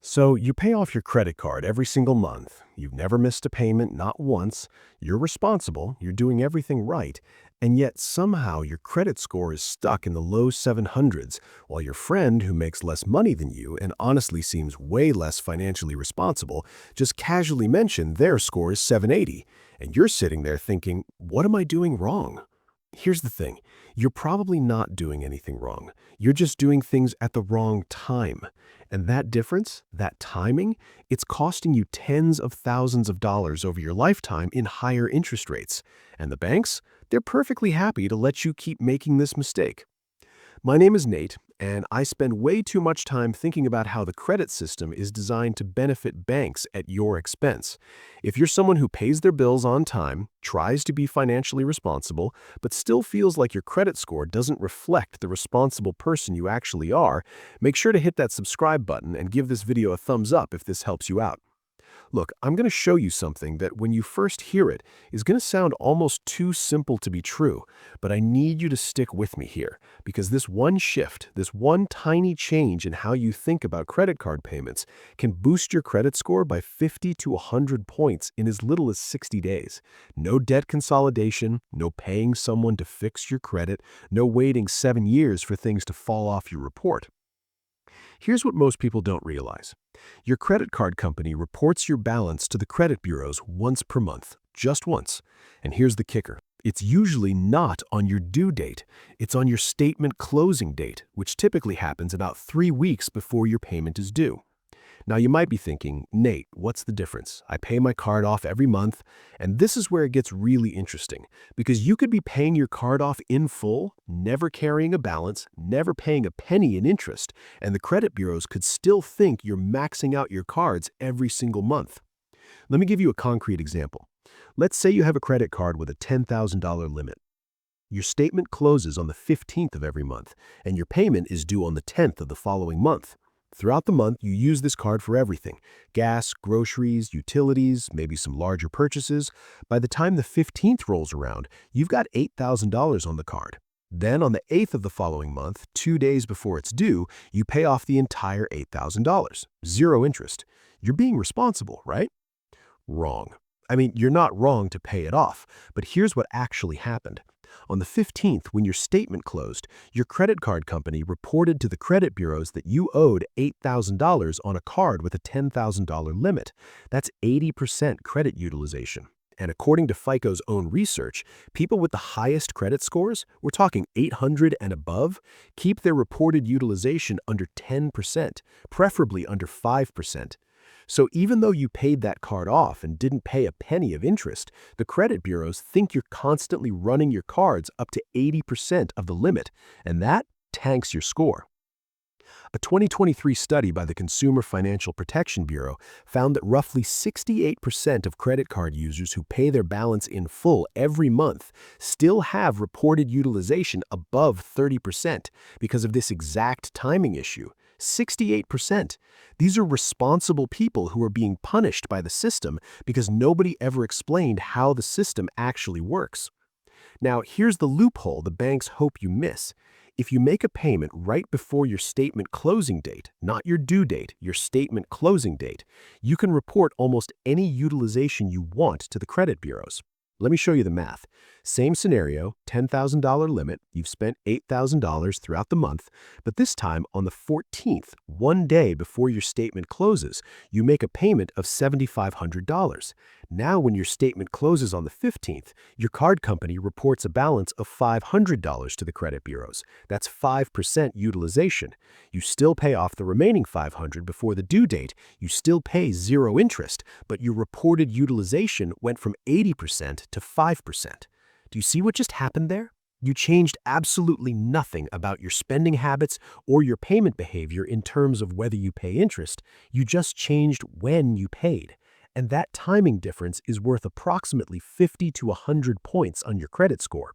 So you pay off your credit card every single month. You've never missed a payment, not once. You're responsible. You're doing everything right. And yet somehow your credit score is stuck in the low 700s, while your friend who makes less money than you and honestly seems way less financially responsible just casually mentioned their score is 780. And you're sitting there thinking, what am I doing wrong? Here's the thing. You're probably not doing anything wrong. You're just doing things at the wrong time. And that difference, that timing, it's costing you tens of thousands of dollars over your lifetime in higher interest rates. And the banks, they're perfectly happy to let you keep making this mistake. My name is Nate, and I spend way too much time thinking about how the credit system is designed to benefit banks at your expense. If you're someone who pays their bills on time, tries to be financially responsible, but still feels like your credit score doesn't reflect the responsible person you actually are, make sure to hit that subscribe button and give this video a thumbs up if this helps you out. Look, I'm going to show you something that when you first hear it is going to sound almost too simple to be true, but I need you to stick with me here because this one shift, this one tiny change in how you think about credit card payments can boost your credit score by 50 to 100 points in as little as 60 days. No debt consolidation, no paying someone to fix your credit, no waiting 7 years for things to fall off your report. Here's what most people don't realize. Your credit card company reports your balance to the credit bureaus once per month, just once. And here's the kicker. It's usually not on your due date. It's on your statement closing date, which typically happens about 3 weeks before your payment is due. Now you might be thinking, Nate, what's the difference? I pay my card off every month, and this is where it gets really interesting, because you could be paying your card off in full, never carrying a balance, never paying a penny in interest, and the credit bureaus could still think you're maxing out your cards every single month. Let me give you a concrete example. Let's say you have a credit card with a $10,000 limit. Your statement closes on the 15th of every month, and your payment is due on the 10th of the following month. Throughout the month, you use this card for everything: gas, groceries, utilities, maybe some larger purchases. By the time the 15th rolls around, you've got $8,000 on the card. Then on the 8th of the following month, 2 days before it's due, you pay off the entire $8,000. Zero interest. You're being responsible, right? Wrong. I mean, you're not wrong to pay it off, but here's what actually happened. On the 15th, when your statement closed, your credit card company reported to the credit bureaus that you owed $8,000 on a card with a $10,000 limit. That's 80% credit utilization. And according to FICO's own research, people with the highest credit scores, we're talking 800 and above, keep their reported utilization under 10%, preferably under 5%. So even though you paid that card off and didn't pay a penny of interest, the credit bureaus think you're constantly running your cards up to 80% of the limit, and that tanks your score. A 2023 study by the Consumer Financial Protection Bureau found that roughly 68% of credit card users who pay their balance in full every month still have reported utilization above 30% because of this exact timing issue. 68%. These are responsible people who are being punished by the system because nobody ever explained how the system actually works. Now, here's the loophole the banks hope you miss. If you make a payment right before your statement closing date, not your due date, your statement closing date, you can report almost any utilization you want to the credit bureaus. Let me show you the math. Same scenario, $10,000 limit, you've spent $8,000 throughout the month, but this time on the 14th, 1 day before your statement closes, you make a payment of $7,500. Now when your statement closes on the 15th, your card company reports a balance of $500 to the credit bureaus. That's 5% utilization. You still pay off the remaining $500 before the due date, you still pay zero interest, but your reported utilization went from 80% to 5%. Do you see what just happened there? You changed absolutely nothing about your spending habits or your payment behavior in terms of whether you pay interest. You just changed when you paid. And that timing difference is worth approximately 50 to 100 points on your credit score.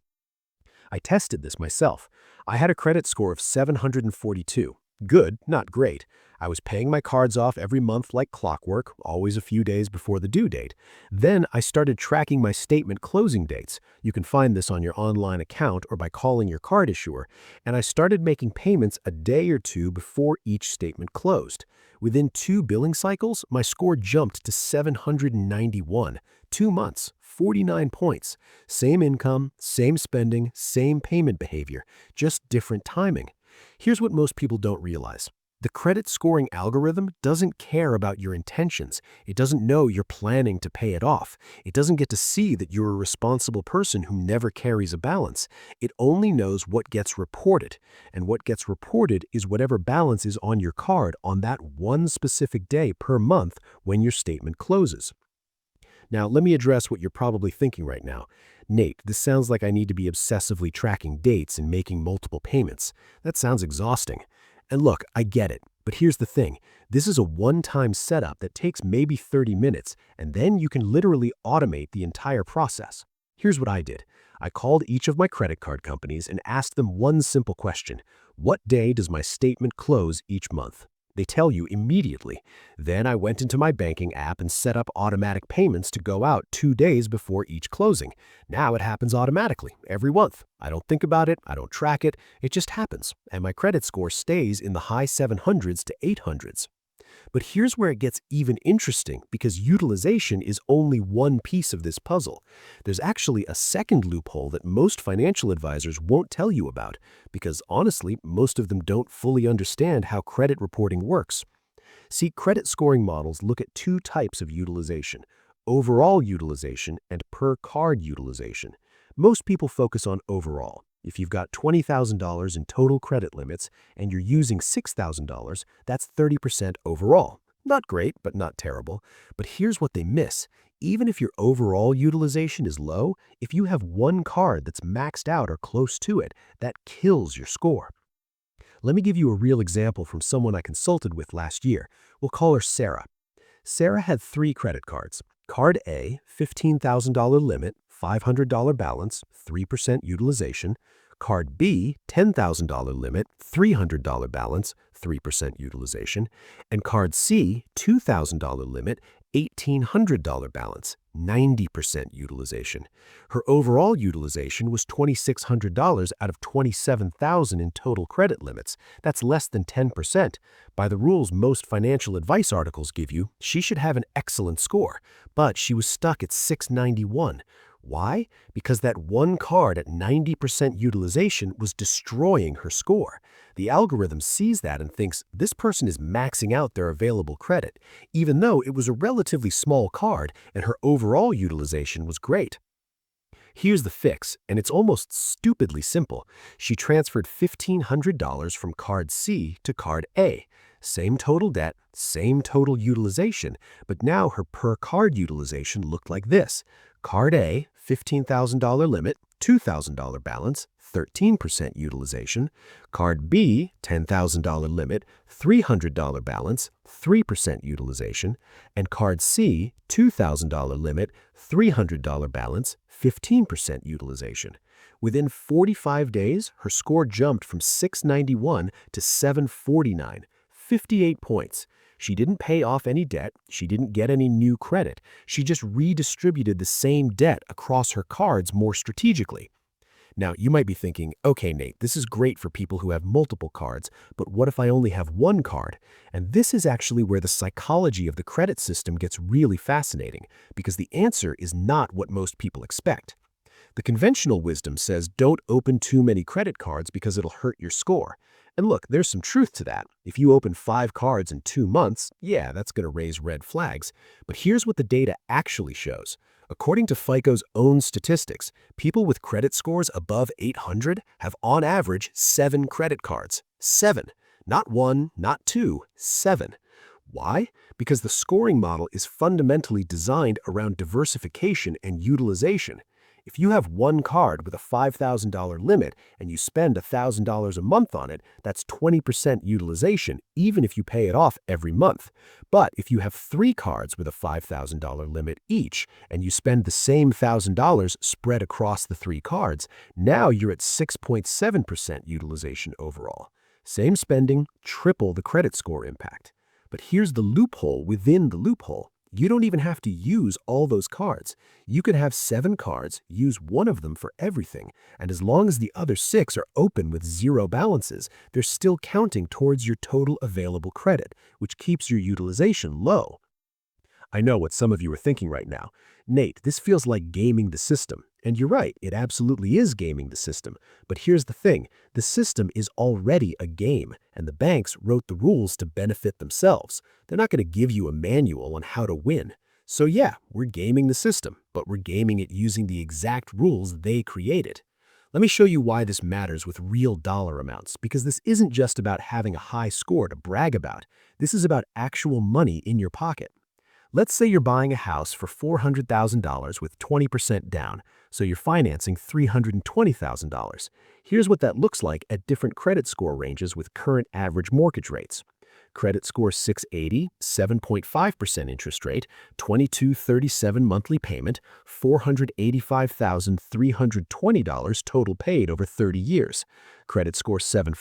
I tested this myself. I had a credit score of 742. Good, not great. I was paying my cards off every month like clockwork, always a few days before the due date. Then I started tracking my statement closing dates. You can find this on your online account or by calling your card issuer. And I started making payments a day or two before each statement closed. Within 2 billing cycles, my score jumped to 791. 2 months, 49 points. Same income, same spending, same payment behavior, just different timing. Here's what most people don't realize. The credit scoring algorithm doesn't care about your intentions. It doesn't know you're planning to pay it off. It doesn't get to see that you're a responsible person who never carries a balance. It only knows what gets reported. And what gets reported is whatever balance is on your card on that one specific day per month when your statement closes. Now, let me address what you're probably thinking right now. Nate, this sounds like I need to be obsessively tracking dates and making multiple payments. That sounds exhausting. And look, I get it, but here's the thing. This is a one-time setup that takes maybe 30 minutes, and then you can literally automate the entire process. Here's what I did. I called each of my credit card companies and asked them one simple question. What day does my statement close each month? They tell you immediately. Then I went into my banking app and set up automatic payments to go out 2 days before each closing. Now it happens automatically, every month. I don't think about it, I don't track it, it just happens. And my credit score stays in the high 700s to 800s. But here's where it gets even interesting because utilization is only one piece of this puzzle. There's actually a second loophole that most financial advisors won't tell you about because honestly, most of them don't fully understand how credit reporting works. See, credit scoring models look at 2 types of utilization: overall utilization and per card utilization. Most people focus on overall. If you've got $20,000 in total credit limits and you're using $6,000, that's 30% overall. Not great, but not terrible. But here's what they miss. Even if your overall utilization is low, if you have one card that's maxed out or close to it, that kills your score. Let me give you a real example from someone I consulted with last year. We'll call her Sarah. Sarah had 3 credit cards. Card A, $15,000 limit, $500 balance, 3% utilization. Card B, $10,000 limit, $300 balance, 3% utilization. And Card C, $2,000 limit, $1,800 balance, 90% utilization. Her overall utilization was $2,600 out of $27,000 in total credit limits. That's less than 10%. By the rules most financial advice articles give you, she should have an excellent score, but she was stuck at 691. Why? Because that one card at 90% utilization was destroying her score. The algorithm sees that and thinks this person is maxing out their available credit, even though it was a relatively small card and her overall utilization was great. Here's the fix, and it's almost stupidly simple. She transferred $1,500 from Card C to Card A. Same total debt, same total utilization, but now her per card utilization looked like this. Card A, $15,000 limit, $2,000 balance, 13% utilization. Card B, $10,000 limit, $300 balance, 3% utilization. And Card C, $2,000 limit, $300 balance, 15% utilization. Within 45 days, her score jumped from 691 to 749, 58 points. She didn't pay off any debt, she didn't get any new credit, she just redistributed the same debt across her cards more strategically. Now, you might be thinking, okay, Nate, this is great for people who have multiple cards, but what if I only have one card? And this is actually where the psychology of the credit system gets really fascinating, because the answer is not what most people expect. The conventional wisdom says don't open too many credit cards because it'll hurt your score. And look, there's some truth to that. If you open 5 cards in 2 months, yeah, that's going to raise red flags. But here's what the data actually shows. According to FICO's own statistics, people with credit scores above 800 have on average 7 credit cards. 7. Not 1, not 2, 7. Why? Because the scoring model is fundamentally designed around diversification and utilization. If you have one card with a $5,000 limit and you spend $1,000 a month on it, that's 20% utilization, even if you pay it off every month. But if you have 3 cards with a $5,000 limit each and you spend the same $1,000 spread across the 3 cards, now you're at 6.7% utilization overall. Same spending, triple the credit score impact. But here's the loophole within the loophole. You don't even have to use all those cards. You could have 7 cards, use one of them for everything, and as long as the other 6 are open with 0 balances, they're still counting towards your total available credit, which keeps your utilization low. I know what some of you are thinking right now. Nate, this feels like gaming the system. And you're right, it absolutely is gaming the system. But here's the thing, the system is already a game, and the banks wrote the rules to benefit themselves. They're not going to give you a manual on how to win. So yeah, we're gaming the system, but we're gaming it using the exact rules they created. Let me show you why this matters with real dollar amounts, because this isn't just about having a high score to brag about. This is about actual money in your pocket. Let's say you're buying a house for $400,000 with 20% down, so you're financing $320,000. Here's what that looks like at different credit score ranges with current average mortgage rates. Credit score 680, 7.5% interest rate, 2237 monthly payment, $485,320 total paid over 30 years. Credit score 7